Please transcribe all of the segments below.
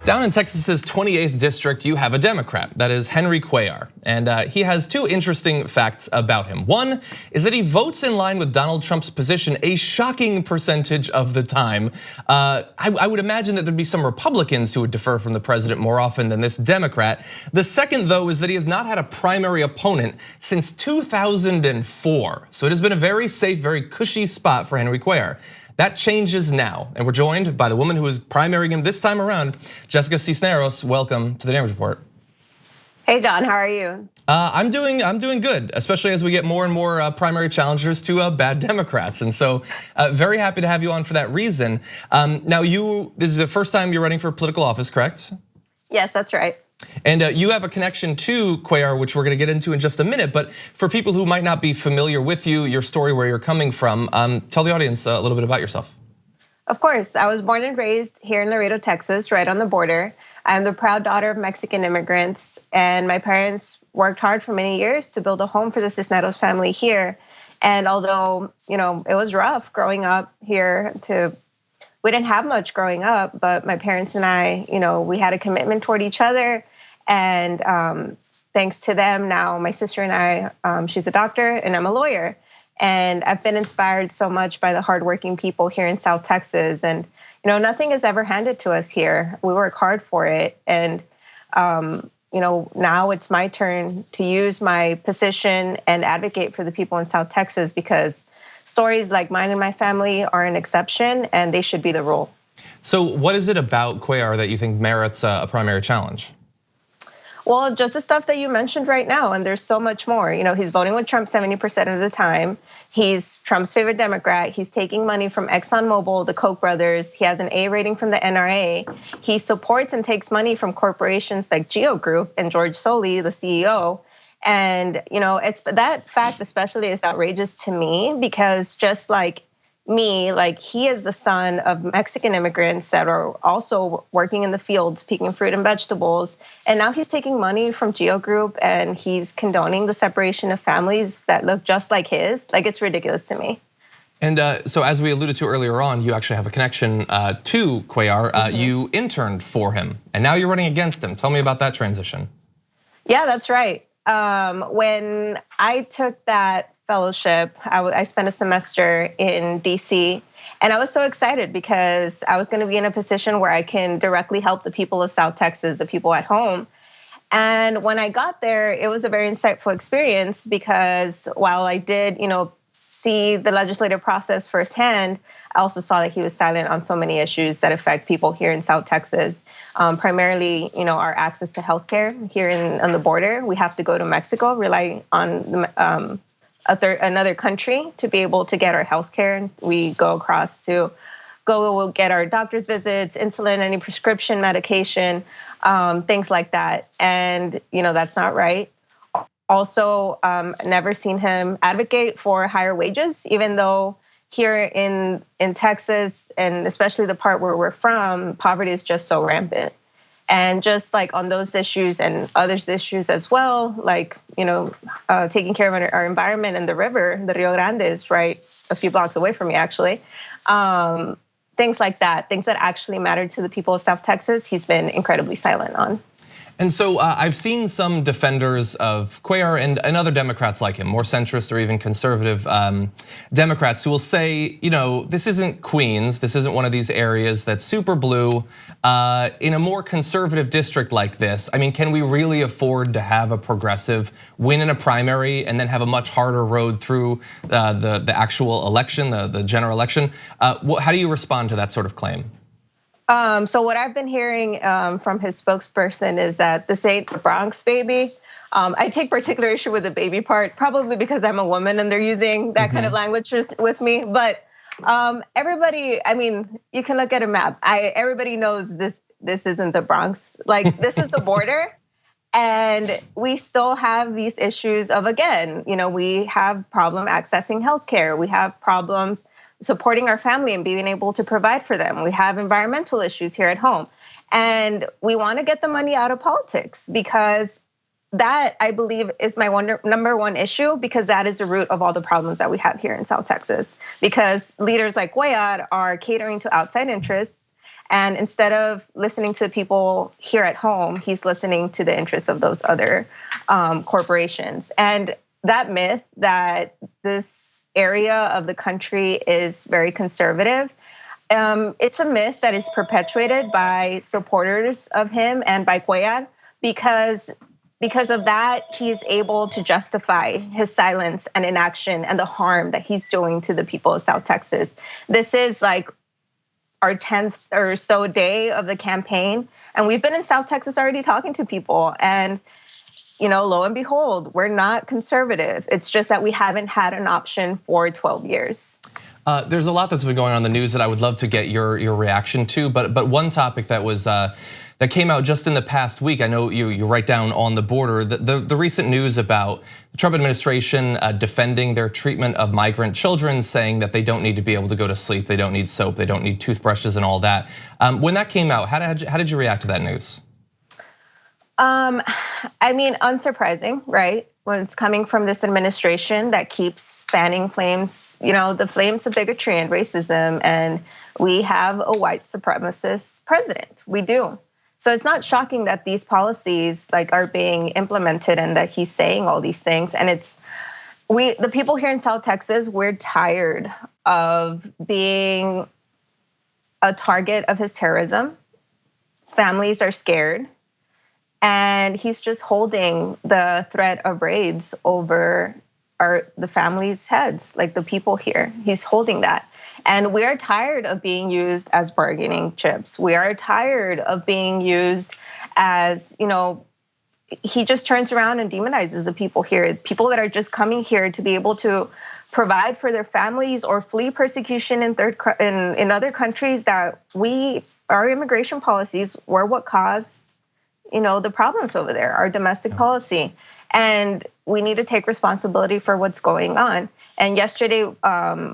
Down in Texas's 28th district, you have a Democrat, that is Henry Cuellar. And he has two interesting facts about him. One is that he votes in line with Donald Trump's position a shocking percentage of the time. I would imagine that there'd be some Republicans who would defer from the president more often than this Democrat. The second, though, is that he has not had a primary opponent since 2004. So it has been a very safe, very cushy spot for Henry Cuellar. That changes now, and we're joined by the woman who is primarying him this time around, Jessica Cisneros. Welcome to the Damage Report. Hey John, how are you? I'm doing good, especially as we get more and more primary challengers to bad Democrats, and so very happy to have you on for that reason. Now this is the first time you're running for political office, correct? Yes, that's right. And you have a connection to Cuellar, which we're gonna get into in just a minute, but for people who might not be familiar with you, your story, where you're coming from, tell the audience a little bit about yourself. Of course, I was born and raised here in Laredo, Texas, right on the border. I'm the proud daughter of Mexican immigrants, and my parents worked hard for many years to build a home for the Cisneros family here. And although, it was rough growing up here, we didn't have much growing up, but my parents and I, we had a commitment toward each other. And thanks to them, now my sister and I, she's a doctor and I'm a lawyer. And I've been inspired so much by the hardworking people here in South Texas. And nothing is ever handed to us here. We work hard for it. And now it's my turn to use my position and advocate for the people in South Texas, because stories like mine and my family are an exception and they should be the rule. So what is it about Cuellar that you think merits a primary challenge? Well, just the stuff that you mentioned right now, and there's so much more. He's voting with Trump 70% of the time. He's Trump's favorite Democrat. He's taking money from ExxonMobil, the Koch brothers. He has an A rating from the NRA. He supports and takes money from corporations like Geo Group and George Soley, the CEO. And it's that fact especially is outrageous to me, because just like me, he is the son of Mexican immigrants that are also working in the fields, picking fruit and vegetables. And now he's taking money from Geo Group and he's condoning the separation of families that look just like his. It's ridiculous to me. And so as we alluded to earlier on, you actually have a connection to Cuellar. You interned for him and now you're running against him. Tell me about that transition. Yeah, that's right. When I took that fellowship, I spent a semester in DC, and I was so excited because I was gonna be in a position where I can directly help the people of South Texas, the people at home. And when I got there, it was a very insightful experience, because while I did, see the legislative process firsthand, I also saw that he was silent on so many issues that affect people here in South Texas. Primarily, our access to healthcare here on the border. We have to go to Mexico, rely on another country to be able to get our healthcare. We go across to go get our doctor's visits, insulin, any prescription medication, things like that. And that's not right. Also, never seen him advocate for higher wages, even though here in Texas, and especially the part where we're from, poverty is just so rampant. And just like on those issues and others issues as well, taking care of our environment and the river, the Rio Grande is right a few blocks away from me actually. Things like that, things that actually matter to the people of South Texas, he's been incredibly silent on. And so I've seen some defenders of Cuellar and other Democrats like him, more centrist or even conservative Democrats, who will say, this isn't Queens, this isn't one of these areas that's super blue. In a more conservative district like this, can we really afford to have a progressive win in a primary and then have a much harder road through the actual election, the general election? How do you respond to that sort of claim? So what I've been hearing from his spokesperson is that this ain't the Bronx, baby. I take particular issue with the baby part, probably because I'm a woman and they're using that kind of language with me. But everybody, you can look at a map. Everybody knows this isn't the Bronx. This is the border. And we still have these issues of, again, we have problem accessing healthcare. We have problems supporting our family and being able to provide for them. We have environmental issues here at home. And we want to get the money out of politics, because that, I believe, is my number one issue, because that is the root of all the problems that we have here in South Texas. Because leaders like Cuellar are catering to outside interests And instead of listening to the people here at home, he's listening to the interests of those other corporations. And that myth that this area of the country is very conservative, it's a myth that is perpetuated by supporters of him and by Cuellar, because of that, he's able to justify his silence and inaction and the harm that he's doing to the people of South Texas. This is like our 10th or so day of the campaign, and we've been in South Texas already talking to people, and lo and behold, we're not conservative. It's just that we haven't had an option for 12 years. There's a lot that's been going on in the news that I would love to get your reaction to, but one topic that was that came out just in the past week, I know you write down on the border, the recent news about the Trump administration defending their treatment of migrant children, saying that they don't need to be able to go to sleep, they don't need soap, they don't need toothbrushes and all that. When that came out, how did you react to that news? I mean, unsurprising, right? When it's coming from this administration that keeps fanning flames, the flames of bigotry and racism, and we have a white supremacist president. We do. So it's not shocking that these policies are being implemented and that he's saying all these things. And the people here in South Texas, we're tired of being a target of his terrorism. Families are scared. And he's just holding the threat of raids over the families' heads, like the people here. He's holding that. And we are tired of being used as bargaining chips. We are tired of being used as, he just turns around and demonizes the people here. People that are just coming here to be able to provide for their families or flee persecution in other countries that our immigration policies were what caused the problems over there, our domestic policy. And we need to take responsibility for what's going on. And yesterday,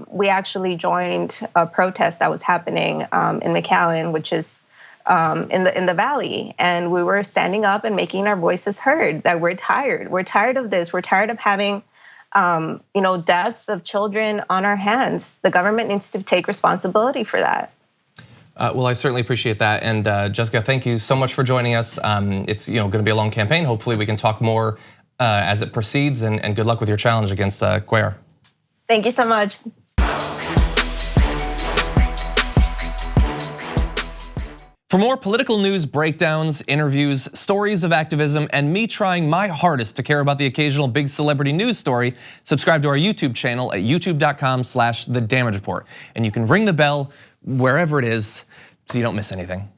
we actually joined a protest that was happening in McAllen, which is in the Valley. And we were standing up and making our voices heard that we're tired. We're tired of this. We're tired of having deaths of children on our hands. The government needs to take responsibility for that. Well, I certainly appreciate that. And Jessica, thank you so much for joining us. It's going to be a long campaign. Hopefully we can talk more as it proceeds, and good luck with your challenge against Cuellar. Thank you so much. For more political news breakdowns, interviews, stories of activism, and me trying my hardest to care about the occasional big celebrity news story, subscribe to our YouTube channel at youtube.com/The Damage Report. And you can ring the bell wherever it is so you don't miss anything.